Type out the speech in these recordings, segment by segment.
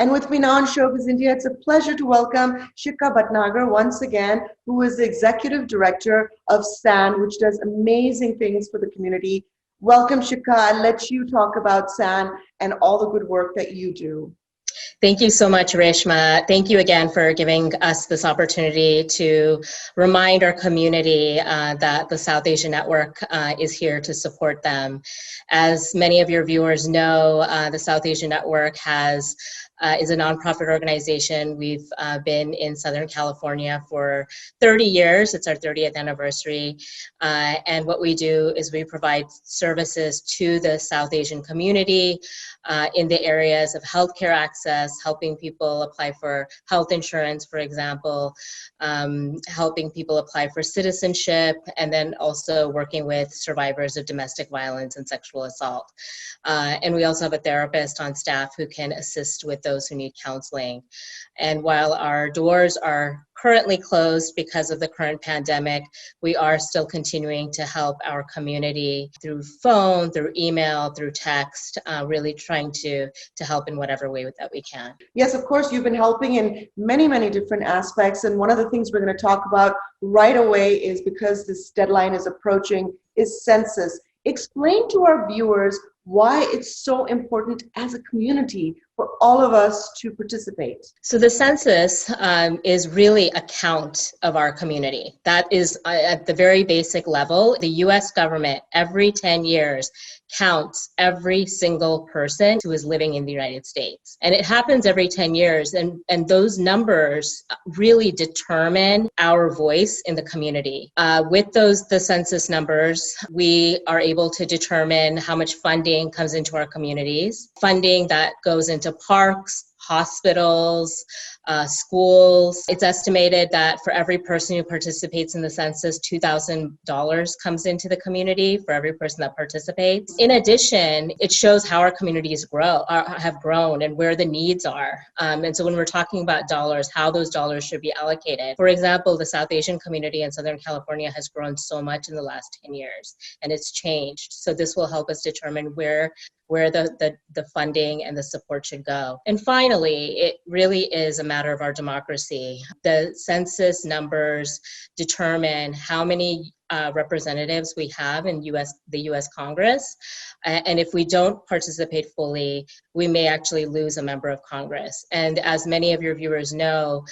And with me now on Showbiz India, it's a pleasure to welcome Shikha Bhatnagar once again, who is the Executive Director of SAN, which does amazing things for the community. Welcome, Shikha. I'll let you talk about SAN and all the good work that you do. Thank you so much, Reshma. Thank you again for giving us this opportunity to remind our community that the South Asian Network is here to support them. As many of your viewers know, the South Asian Network is a nonprofit organization. We've been in Southern California for 30 years. It's our 30th anniversary. And what we do is we provide services to the South Asian community in the areas of healthcare access, helping people apply for health insurance, for example, helping people apply for citizenship, and then also working with survivors of domestic violence and sexual assault. And we also have a therapist on staff who can assist with those who need counseling. And while our doors are currently closed because of the current pandemic, we are still continuing to help our community through phone, through email, through text, really trying to help in whatever way that we can. Yes, of course, you've been helping in many, many different aspects. And one of the things we're going to talk about right away is, because this deadline is approaching, is census. Explain to our viewers why it's so important as a community for all of us to participate. So the census is really a count of our community. That is at the very basic level. The US government every 10 years counts every single person who is living in the United States. And it happens every 10 years. And those numbers really determine our voice in the community. With the census numbers, we are able to determine how much funding comes into our communities. Funding that goes into parks, hospitals, schools. It's estimated that for every person who participates in the census, $2,000 comes into the community for every person that participates. In addition, it shows how our communities have grown and where the needs are. And so when we're talking about dollars, how those dollars should be allocated. For example, the South Asian community in Southern California has grown so much in the last 10 years, and it's changed. So this will help us determine where the funding and the support should go. And finally, it really is a matter of our democracy. The census numbers determine how many representatives we have in the US Congress. And if we don't participate fully, we may actually lose a member of Congress. And as many of your viewers know,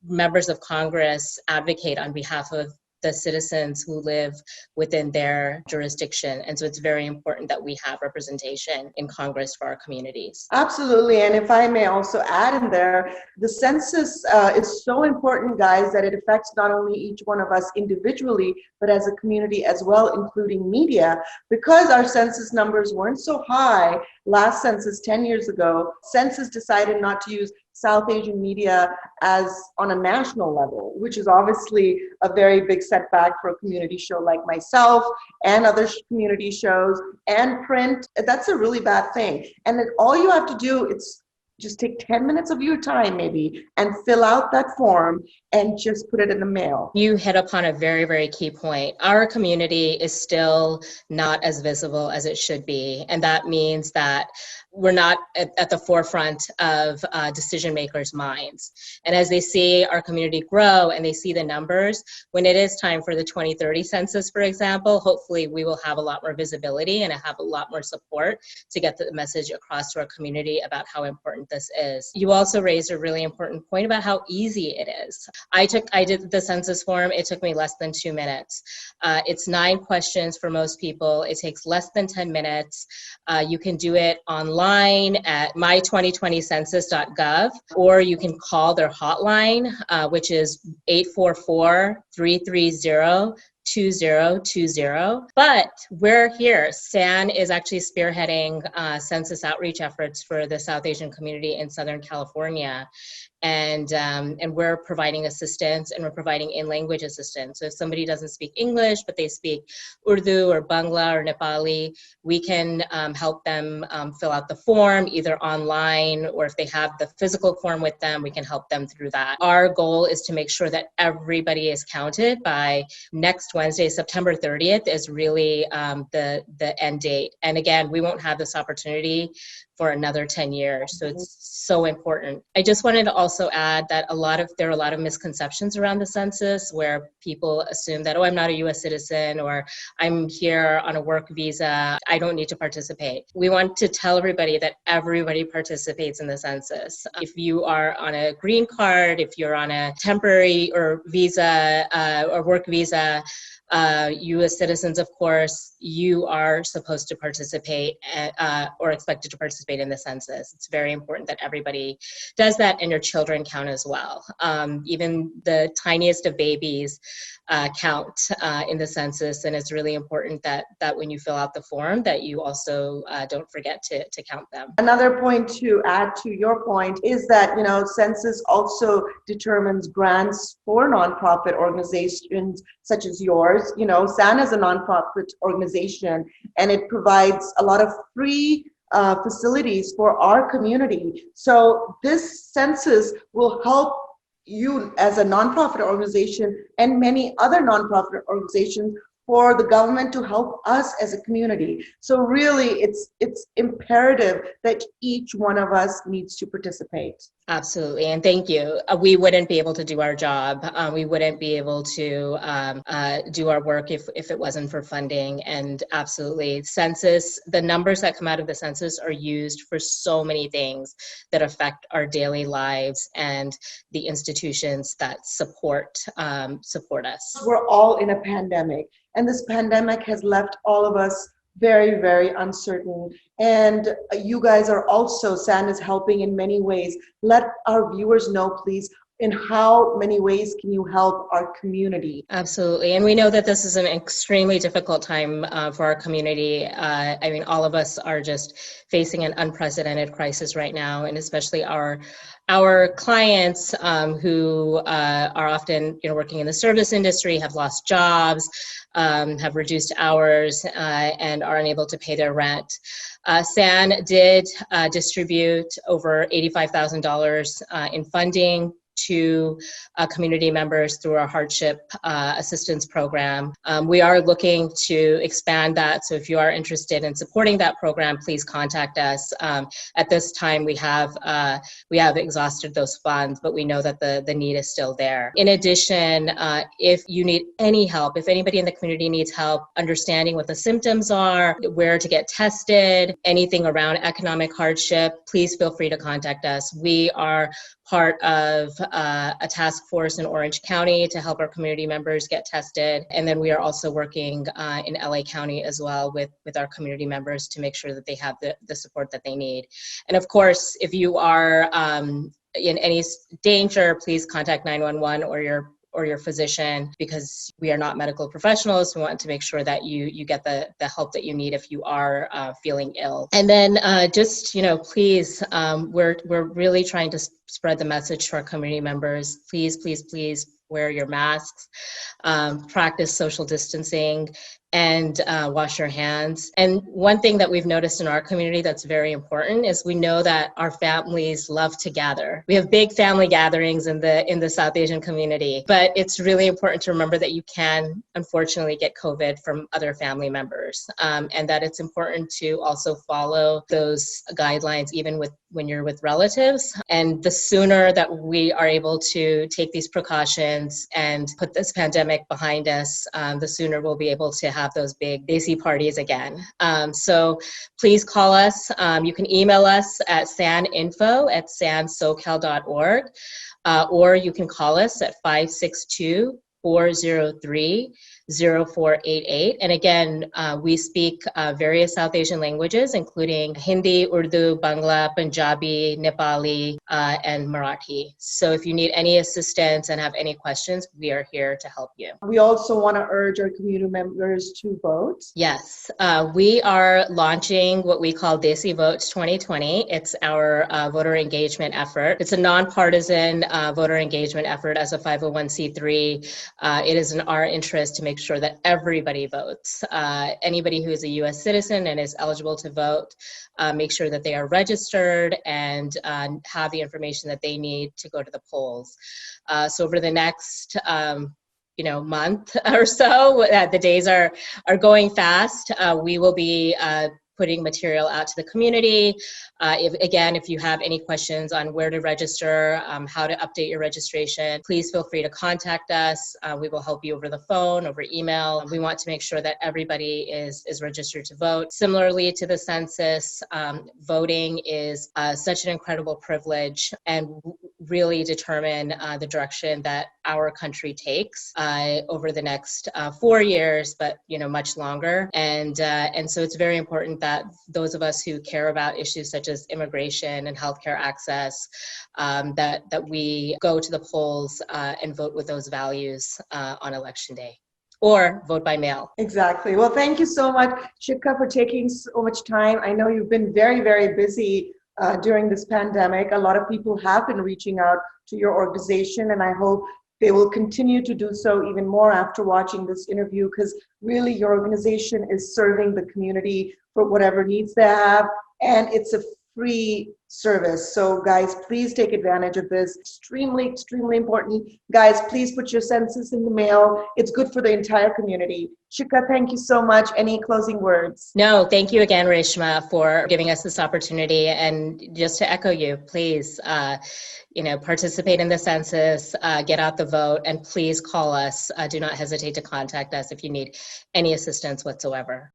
members of Congress advocate on behalf of the citizens who live within their jurisdiction. And so it's very important that we have representation in Congress for our communities. Absolutely. And if I may also add in there, the census is so important, guys, that it affects not only each one of us individually, but as a community as well, including media. Because our census numbers weren't so high last census 10 years ago, census decided not to use South Asian media as on a national level, which is obviously a very big setback for a community show like myself and other community shows and print. That's a really bad thing. And then all you have to do is just take 10 minutes of your time maybe and fill out that form and just put it in the mail. You hit upon a very, very key point. Our community is still not as visible as it should be. And that means that we're not at the forefront of decision makers' minds. And as they see our community grow and they see the numbers, when it is time for the 2030 census, for example, hopefully we will have a lot more visibility and have a lot more support to get the message across to our community about how important this is. You also raised a really important point about how easy it is. I did the census form. It took me less than 2 minutes. It's 9 questions for most people. It takes less than 10 minutes. You can do it online at my2020census.gov, or you can call their hotline, which is 844-330-2020. But we're here. SAN is actually spearheading census outreach efforts for the South Asian community in Southern California. And we're providing assistance, and we're providing in-language assistance. So if somebody doesn't speak English, but they speak Urdu or Bangla or Nepali, we can help them fill out the form either online, or if they have the physical form with them, we can help them through that. Our goal is to make sure that everybody is counted by next Wednesday. September 30th is really the end date. And again, we won't have this opportunity for another 10 years. So it's so important. I just wanted to also add that there are a lot of misconceptions around the census where people assume that, oh, I'm not a US citizen, or I'm here on a work visa, I don't need to participate. We want to tell everybody that everybody participates in the census. If you are on a green card, if you're on a temporary or visa or work visa, U.S. citizens, of course, you are supposed to participate or expected to participate in the census. It's very important that everybody does that, and your children count as well. Even the tiniest of babies count in the census, and it's really important that when you fill out the form that you also don't forget to count them. Another point to add to your point is that, census also determines grants for nonprofit organizations such as yours. SAN is a nonprofit organization, and it provides a lot of free facilities for our community. So this census will help you as a nonprofit organization and many other nonprofit organizations for the government to help us as a community. So really, it's imperative that each one of us needs to participate. Absolutely, and thank you. We wouldn't be able to do our job. We wouldn't be able to do our work if it wasn't for funding. And absolutely, census, the numbers that come out of the census are used for so many things that affect our daily lives and the institutions that support us. We're all in a pandemic, and this pandemic has left all of us very, very uncertain. And you guys are also, SAN is helping in many ways. Let our viewers know, please, in how many ways can you help our community? Absolutely. And we know that this is an extremely difficult time for our community. All of us are just facing an unprecedented crisis right now, and especially our clients who are often working in the service industry, have lost jobs, have reduced hours, and are unable to pay their rent. SAN did distribute over $85,000 in funding to community members through our hardship assistance program. We are looking to expand that, so if you are interested in supporting that program, please contact us. At this time, we have exhausted those funds, but we know that the need is still there. In addition, if you need any help, if anybody in the community needs help understanding what the symptoms are, where to get tested, anything around economic hardship, please feel free to contact us. We are part of a task force in Orange County to help our community members get tested. And then we are also working in LA County as well with our community members to make sure that they have the support that they need. And of course, if you are in any danger, please contact 911 or your physician, because we are not medical professionals. We want to make sure that you get the help that you need if you are feeling ill. And then please, we're really trying to spread the message to our community members. Please, please, please wear your masks, practice social distancing, and wash your hands. And one thing that we've noticed in our community that's very important is we know that our families love to gather. We have big family gatherings in the South Asian community, but it's really important to remember that you can unfortunately get COVID from other family members, and that it's important to also follow those guidelines even when you're with relatives. And the sooner that we are able to take these precautions and put this pandemic behind us, the sooner we'll be able to have those big desi parties again. So please call us. You can email us at saninfo@sansocal.org, or you can call us at 562-403-0488. And again, we speak various South Asian languages, including Hindi, Urdu, Bangla, Punjabi, Nepali, and Marathi. So if you need any assistance and have any questions, we are here to help you. We also want to urge our community members to vote. Yes, we are launching what we call Desi Vote 2020. It's our voter engagement effort. It's a nonpartisan voter engagement effort as a 501c3. It is in our interest to make sure that everybody votes. Anybody who is a U.S. citizen and is eligible to vote, make sure that they are registered and have the information that they need to go to the polls. So over the next month or so, the days are going fast. We will be putting material out to the community. If you have any questions on where to register, how to update your registration, please feel free to contact us. We will help you over the phone, over email. We want to make sure that everybody is registered to vote. Similarly to the census, voting is such an incredible privilege and really determine the direction that our country takes over the next 4 years, but much longer. And so it's very important that those of us who care about issues such as immigration and healthcare access, that we go to the polls and vote with those values on election day, or vote by mail. Exactly. Well, thank you so much, Shikha, for taking so much time. I know you've been very, very busy during this pandemic. A lot of people have been reaching out to your organization, and I hope they will continue to do so even more after watching this interview, because really your organization is serving the community for whatever needs they have, and it's a free service. So guys, please take advantage of this. Extremely, extremely important. Guys, please put your census in the mail. It's good for the entire community. Shikha, thank you so much. Any closing words? No, thank you again, Reshma, for giving us this opportunity. And just to echo you, please, participate in the census, get out the vote, and please call us. Do not hesitate to contact us if you need any assistance whatsoever.